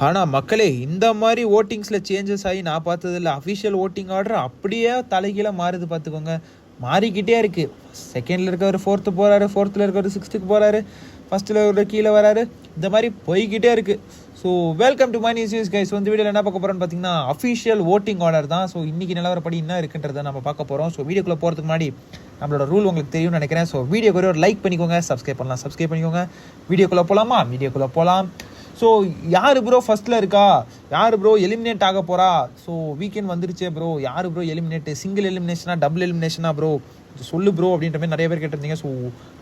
ஆனால் மக்களே இந்த மாதிரி ஓட்டிங்ஸில் சேஞ்சஸ் ஆகி நான் பார்த்ததில்ல. அஃபிஷியல் ஓட்டிங் ஆர்டர் அப்படியே தலைகீழ மாறுது பார்த்துக்கோங்க. மாறிக்கிட்டே இருக்குது. செகண்டில் இருக்கவர் ஃபோர்த்து போகிறாரு, ஃபோர்த்தில் இருக்கவர் சிக்ஸ்த்துக்கு போகிறாரு, ஃபஸ்ட்டில் ஒரு கீழே வராரு. இந்த மாதிரி போய்கிட்டே இருக்குது. So welcome to my news guys. இந்த வீடியோவில் என்ன பார்க்க போகிறோன்னு பார்த்தீங்கன்னா அஃபிஷியல் ஓட்டிங் ஆர்டர் தான். ஸோ இன்றைக்கி நிலவரப்படி என்ன இருக்குன்றதை நம்ம பார்க்க போகிறோம். ஸோ வீடியோக்குள்ளே போகிறதுக்கு முன்னாடி நம்மளோட ரூல் உங்களுக்கு தெரியும்னு நினைக்கிறேன். ஸோ வீடியோக்கு ஒரு லைக் பண்ணிக்கோங்க, சப்ஸ்கிரைப் பண்ணிக்கோங்க. வீடியோக்குள்ளே போகலாம். ஸோ யார் ப்ரோ ஃபஸ்ட்டில் இருக்கா, யார் ப்ரோ எலிமினேட் ஆக போகிறா, ஸோ வீக்கெண்ட் வந்துருச்சே ப்ரோ, யார் ப்ரோ எலிமினேட், சிங்கிள் எலிமினேஷனா டபுள் எலிமினேஷனா ப்ரோ சொல்லு ப்ரோ அப்படின்ற மாதிரி நிறைய பேர் கேட்டிருந்தீங்க. ஸோ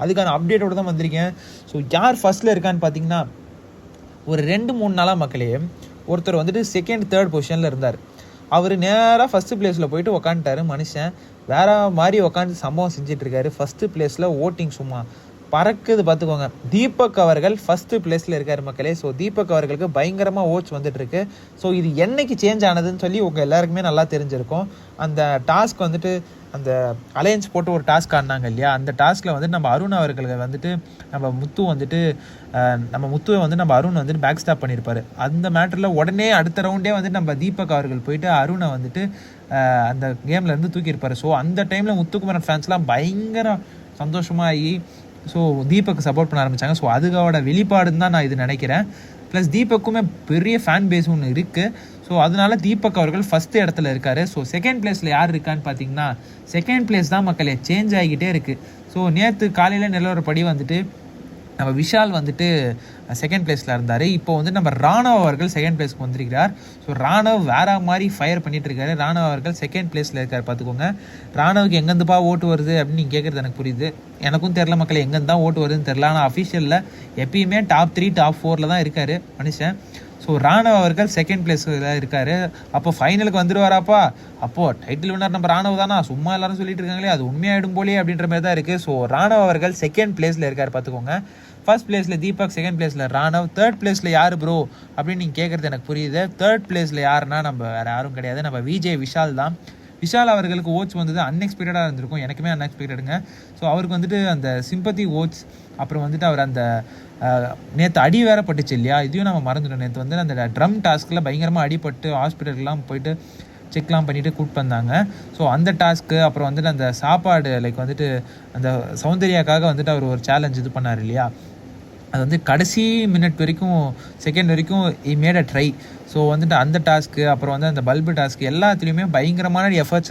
அதுக்கான அப்டேட்டோடு தான் வந்திருக்கேன். ஸோ யார் ஃபஸ்ட்டில் இருக்கான்னு பார்த்தீங்கன்னா ஒரு 2-3 நாளாக மக்களே ஒருத்தர் வந்துட்டு செகண்ட் தேர்ட் பொசிஷனில் இருந்தார். அவர் நேராக ஃபஸ்ட்டு பிளேஸில் போயிட்டு உக்காந்துட்டாரு. மனுஷன் வேற மாதிரி உக்காந்து சம்பவம் செஞ்சிட்ருக்காரு. ஃபஸ்ட்டு பிளேஸில் ஓட்டிங் சும்மா பறக்குது பார்த்துக்கோங்க. தீபக் அவர்கள் ஃபஸ்ட்டு பிளேஸில் இருக்கார் மக்களே. ஸோ தீபக் அவர்களுக்கு பயங்கரமாக ஓட்ஸ் வந்துட்டுருக்கு. ஸோ இது என்னைக்கு சேஞ்ச் ஆனதுன்னு சொல்லி உங்கள் எல்லாருக்குமே நல்லா தெரிஞ்சிருக்கும். அந்த டாஸ்க் வந்துட்டு அந்த அலையன்ஸ் போட்டு ஒரு டாஸ்க் ஆடினாங்க இல்லையா, அந்த டாஸ்கில் வந்துட்டு நம்ம அருண் அவர்களுக்கு வந்துட்டு நம்ம முத்துவை வந்துட்டு நம்ம அருண் வந்துட்டு பேக் ஸ்டாப் பண்ணியிருப்பார். அந்த மேட்டரில் உடனே அடுத்த ரவுண்டே வந்துட்டு நம்ம தீபக் அவர்கள் போயிட்டு அருணை வந்துட்டு அந்த கேம்லேருந்து தூக்கியிருப்பார். ஸோ அந்த டைமில் முத்துக்குமரன் ஃபேன்ஸ்லாம் பயங்கர சந்தோஷமாகி ஸோ தீபக் சப்போர்ட் பண்ண ஆரம்பித்தாங்க. ஸோ அதுக்கோட வெளிப்பாடுன்னு தான் நான் இது நினைக்கிறேன். ப்ளஸ் தீபக்குமே பெரிய ஃபேன் பேஸ் ஒன்று இருக்குது. ஸோ அதனால தீபக் அவர்கள் ஃபஸ்ட்டு இடத்துல இருக்கார். ஸோ செகண்ட் பிளேஸில் யார் இருக்கான்னு பார்த்தீங்கன்னா செகண்ட் பிளேஸ் தான் மக்களே சேஞ்ச் ஆகிக்கிட்டே இருக்குது. ஸோ நேற்று காலையில் நிலவரப்படி வந்துட்டு நம்ம விஷால் வந்துட்டு செகண்ட் பிளேஸில் இருந்தார். இப்போ வந்து நம்ம ராணவ் அவர்கள் செகண்ட் பிளேஸ்க்கு வந்திருக்கிறார். ஸோ ராணவ் வேறு மாதிரி ஃபயர் பண்ணிகிட்டு இருக்காரு. ராணவ் அவர்கள் செகண்ட் பிளேஸில் இருக்கார் பார்த்துக்கோங்க. ராணவுக்கு எங்கேருந்துப்பா ஓட்டு வருது அப்படின்னு நீங்கள் கேட்குறது எனக்கு புரியுது. எனக்கும் தெரில மக்கள் எங்கேருந்து தான் ஓட்டு வருதுன்னு தெரில. ஆனால் அஃபிஷியலில் எப்பயுமே டாப் 3 டாப் 4 தான் இருக்கார் மனுஷன். ஸோ ராணவ் அவர்கள் செகண்ட் பிளேஸில் இருக்கார். அப்போ ஃபைனலுக்கு வந்துடுவாராப்பா, அப்போது டைட்டில் வின்னர் நம்ம ராணவ் தானா, சும்மா எல்லாரும் சொல்லிட்டு இருக்காங்களே அது உண்மையாயிடும் போலே அப்படின்ற மாதிரி தான் இருக்குது. ஸோ ராணவ் அவர்கள் செகண்ட் பிளேஸில் இருக்கார் பார்த்துக்கோங்க. ஃபர்ஸ்ட் பிளேஸில் தீபக், செகண்ட் பிளேஸில் ராணவ், தேர்ட் பிளேஸில் யார் ப்ரோ அப்படின்னு நீங்கள் கேட்குறது எனக்கு புரியுது. தேர்ட் பிளேஸில் யாருன்னா நம்ம வேறு யாரும் கிடையாது, நம்ம விஜய் விஷால் தான். விஷால் அவர்களுக்கு ஓட்ஸ் வந்தது அன்எக்ஸ்பெக்டடாக இருந்திருக்கும், எனக்குமே அன்எக்ஸ்பெக்டடுங்க. ஸோ அவருக்கு வந்துட்டு அந்த சிம்பத்தி ஓட்ஸ், அப்புறம் வந்துட்டு அவர் அந்த நேற்று அடி வேற பட்டுச்சு இல்லையா, இதையும் நம்ம மறந்துட்டோம். நேற்று வந்து அந்த ட்ரம் டாஸ்கில் பயங்கரமாக அடிபட்டு ஹாஸ்பிட்டலுக்குலாம் போயிட்டு செக்லாம் பண்ணிவிட்டு கூப்பிட்டு வந்தாங்க. ஸோ அந்த டாஸ்க்கு, அப்புறம் வந்துட்டு அந்த சாப்பாடு லைக் வந்துட்டு அந்த சௌந்தர்யாக்காக வந்துட்டு அவர் ஒரு சேலஞ்ச் இது பண்ணார் இல்லையா, அது வந்து கடைசி மினிட் வரைக்கும் செகண்ட் வரைக்கும் மேட் அ ட்ரை. ஸோ வந்துட்டு அந்த டாஸ்க்கு, அப்புறம் வந்து அந்த பல்பு டாஸ்க்கு எல்லாத்துலேயுமே பயங்கரமான எஃபர்ட்ஸ்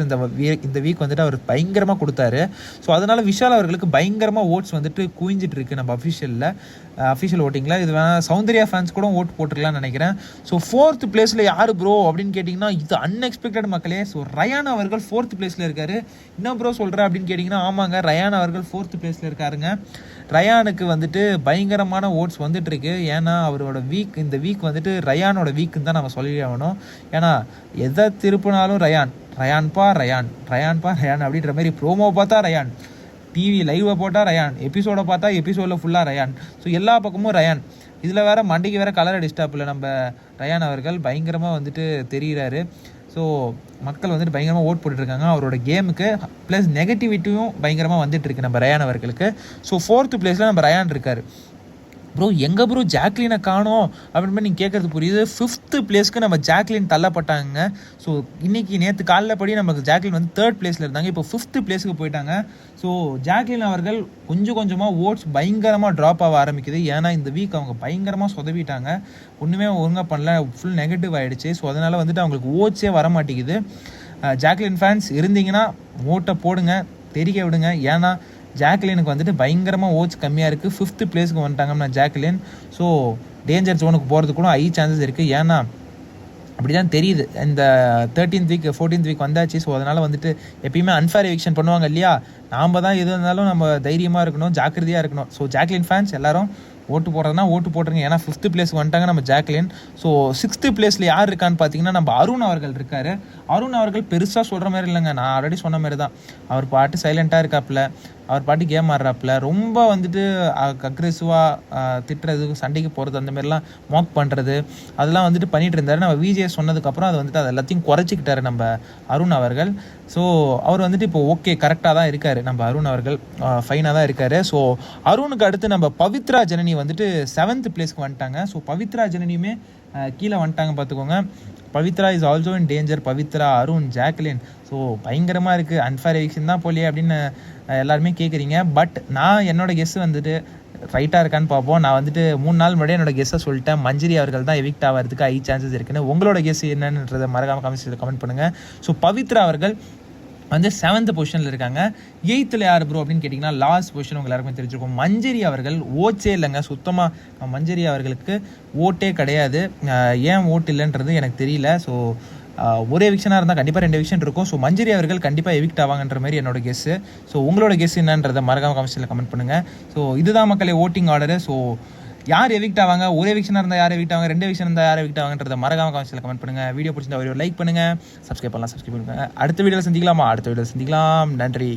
இந்த வீக் வந்துட்டு அவர் பயங்கரமாக கொடுத்தாரு. ஸோ அதனால் விஷால் அவர்களுக்கு பயங்கரமாக ஓட்ஸ் வந்துட்டு குவிஞ்சிட்டு இருக்கு நம்ம அஃபிஷியல் ஓட்டிங்கில். இது வேணால் சௌந்தர்யா ஃபேன்ஸ் கூட ஓட்டு போட்டுருக்கலாம்னு நினைக்கிறேன். ஸோ ஃபோர்த் பிளேஸில் யார் ப்ரோ அப்படின்னு கேட்டிங்கன்னா இது அன்எக்ஸ்பெக்டட் மக்களே. ஸோ ரயான் அவர்கள் ஃபோர்த் பிளேஸில் இருக்கார். என்ன ப்ரோ சொல்கிற அப்படின்னு கேட்டிங்கன்னா ஆமாங்க, ரயான் அவர்கள் ஃபோர்த் பிளேஸில் இருக்காருங்க. ரயானுக்கு வந்துட்டு பயங்கரமான ஓட்ஸ் வந்துட்டுருக்கு. ஏன்னா அவரோட இந்த வீக் வந்துட்டு ரயானோட வீக்குன்னு தான் நம்ம சொல்லி ஆகணும். ஏன்னா எதை திருப்பினாலும் ரயான்பா அப்படின்ற மாதிரி ப்ரோமோ பார்த்தா ரயான், டிவி லைவை போட்டால் ரயான், எபிசோடை பார்த்தா எபிசோடில் ஃபுல்லாக ரயான். ஸோ எல்லா பக்கமும் ரயான். இதில் வேறு மண்டிக்கு வேறு கலர் அடிஸ்டாப்பில் நம்ம ரயான் அவர்கள் பயங்கரமாக வந்துட்டு தெரிகிறாரு. ஸோ மக்கள் வந்துட்டு பயங்கரமாக ஓட் போட்டுட்ருக்காங்க அவரோட கேமுக்கு. ப்ளஸ் நெகட்டிவிட்டியும் பயங்கரமாக வந்துட்டுருக்கு நம்ம ரயான் அவர்களுக்கு. ஸோ ஃபோர்த்து பிளேஸில் நம்ம ரயான் இருக்கார். ப்ரோ எங்கே ப்ரோ ஜாக்லினை காணோம் அப்படின்னு நீங்கள் கேட்குறது புரியுது. ஃபிஃப்த்து பிளேஸ்க்கு நம்ம ஜாக்லின் தள்ளப்பட்டாங்க. ஸோ நேற்று காலையில் படி நமக்கு ஜாக்லின் வந்து தேர்ட் பிளேஸில் இருந்தாங்க, இப்போ ஃபிஃப்த்து பிளேஸுக்கு போயிட்டாங்க. ஸோ ஜாக்லின் அவர்கள் கொஞ்சமாக ஓட்ஸ் பயங்கரமாக ட்ராப் ஆக ஆரம்பிக்குது. ஏன்னா இந்த வீக் அவங்க பயங்கரமாக சொதவிட்டாங்க, ஒன்றுமே ஒழுங்காக பண்ணல, ஃபுல் நெகட்டிவ் ஆகிடுச்சு. ஸோ அதனால் வந்துட்டு அவங்களுக்கு ஓட்ஸே வர மாட்டேங்குது. ஜாக்லின் ஃபேன்ஸ் இருந்தீங்கன்னா ஓட்டை போடுங்க, தெரிக்க விடுங்க. ஏன்னா ஜாக்லினுக்கு வந்துட்டு பயங்கரமாக ஓட்ஸ் கம்மியாக இருக்குது. ஃபிஃப்த்து பிளேஸுக்கு வந்துட்டாங்கன்னா ஜாக்லின். ஸோ டேஞ்சர் ஜோனுக்கு போகிறதுக்கு கூட ஹை சான்சஸ் இருக்குது. ஏன்னா அப்படி தான் தெரியுது. இந்த 13th வீக் 14th வீக் வந்தாச்சு. ஸோ அதனால் வந்துட்டு எப்பயுமே அன்ஃபேர் எவிக்ஷன் பண்ணுவாங்க இல்லையா, நாம் தான் எது இருந்தாலும் நம்ம தைரியமாக இருக்கணும், ஜாக்கிரதையாக இருக்கணும். ஸோ ஜாக்லின் ஃபேன்ஸ் எல்லாரும் ஓட்டு போடுறதுனா ஓட்டு போட்டுருங்க. ஏன்னா ஃபிஃப்த்து பிளேஸ்க்கு வந்துட்டாங்க நம்ம ஜாக்லின். ஸோ சிக்ஸ்த்து பிளேஸில் யார் இருக்கான்னு பார்த்தீங்கன்னா நம்ம அருண் அவர்கள் இருக்கார். அருண் அவர்கள் பெருசாக சொல்கிற மாதிரி இல்லைங்க, நான் ஆல்ரெடி சொன்ன மாதிரி தான். அவர் பாட்டு சைலண்ட்டாக இருக்காப்புல, அவர் பாட்டு கேம் ஆடுறாப்புல, ரொம்ப வந்துட்டு அக்ரெசிவாக திட்டுறது, சண்டைக்கு போகிறது, அந்த மாதிரிலாம் மாக் பண்ணுறது அதெல்லாம் வந்துட்டு பண்ணிகிட்டு இருந்தார். நம்ம விஜய் சொன்னதுக்கப்புறம் அது வந்துட்டு அது எல்லாத்தையும் குறைச்சிக்கிட்டாரு நம்ம அருண் அவர்கள். ஸோ அவர் வந்துட்டு இப்போ ஓகே கரெக்டாக தான் இருக்கார். நம்ம அருண் அவர்கள் ஃபைனாக தான் இருக்கார். ஸோ அருணுக்கு அடுத்து நம்ம பவித்ரா ஜனனி வந்துட்டு 7th பிளேஸ்க்கு வந்துட்டாங்க. ஸோ பவித்ரா ஜனனியுமே கீழே வந்துட்டாங்க பார்த்துக்கோங்க. Pavithra is also in danger. Pavithra, Arun, Jacqueline. So பயங்கரமாக இருக்குது. அன்ஃபேர் எவிக்ஷன் தான் போலியே அப்படின்னு எல்லாருமே கேட்குறீங்க. பட் நான் என்னோட கெஸ் வந்துட்டு ரைட்டாக இருக்கான்னு பார்ப்போம். நான் வந்துட்டு 3 நாள் முன்னாடியே என்னோட கெஸ்ஸை சொல்லிட்டேன். மஞ்சரி அவர்கள் தான் எவிக்ட் ஆகிறதுக்கு ஹை சான்சஸ் இருக்குன்னு. உங்களோட கெஸ் என்னன்றதை மறக்காமல் கமெண்ட் பண்ணுங்கள். ஸோ பவித்ரா அவர்கள் வந்து 7th பொசிஷனில் இருக்காங்க. 8th யார் ப்ரோ அப்படின்னு கேட்டிங்கன்னா லாஸ்ட் பொசிஷன் உங்கள் எல்லாருக்குமே தெரிஞ்சிருக்கும். மஞ்சரி அவர்கள் ஓச்சே இல்லைங்க. சுத்தமாக மஞ்சரி அவர்களுக்கு ஓட்டே கிடையாது. ஏன் ஓட்டு இல்லைன்றது எனக்கு தெரியல. ஸோ ஒரே எவிக்ஷனாக இருந்தால் கண்டிப்பாக 2 எவிக்ஷன் இருக்கும். ஸோ மஞ்சரி அவர்கள் கண்டிப்பாக எவிக்ட் ஆவாங்கன்ற மாதிரி என்னோட கெஸ்ஸு. ஸோ உங்களோட கெஸ் என்னன்றதை மறக்காம கமெண்ட்ஸில் கமெண்ட் பண்ணுங்கள். ஸோ இதுதான் மக்களே ஓட்டிங் ஆர்டரு. ஸோ யார் எவிக்ட் ஆவாங்க, ஒரு எவிக்ஷனாக இருந்தால் யார் எவிக்ட் ஆவாங்க, 2 எவிக்ஷன் இருந்தால் யார் எவிக்ட் ஆவாங்கன்றத மறக்காம கமெண்ட்ஸில் கமெண்ட் பண்ணுங்கள். வீடியோ பிடிச்சிருந்தா ஒரு லைக் பண்ணுங்கள், சப்ஸ்கிரைப் பண்ணுங்கள். அடுத்த வீடியோவில் சந்திக்கலாமா? அடுத்த வீடியோவில் சந்திக்கலாம். நன்றி.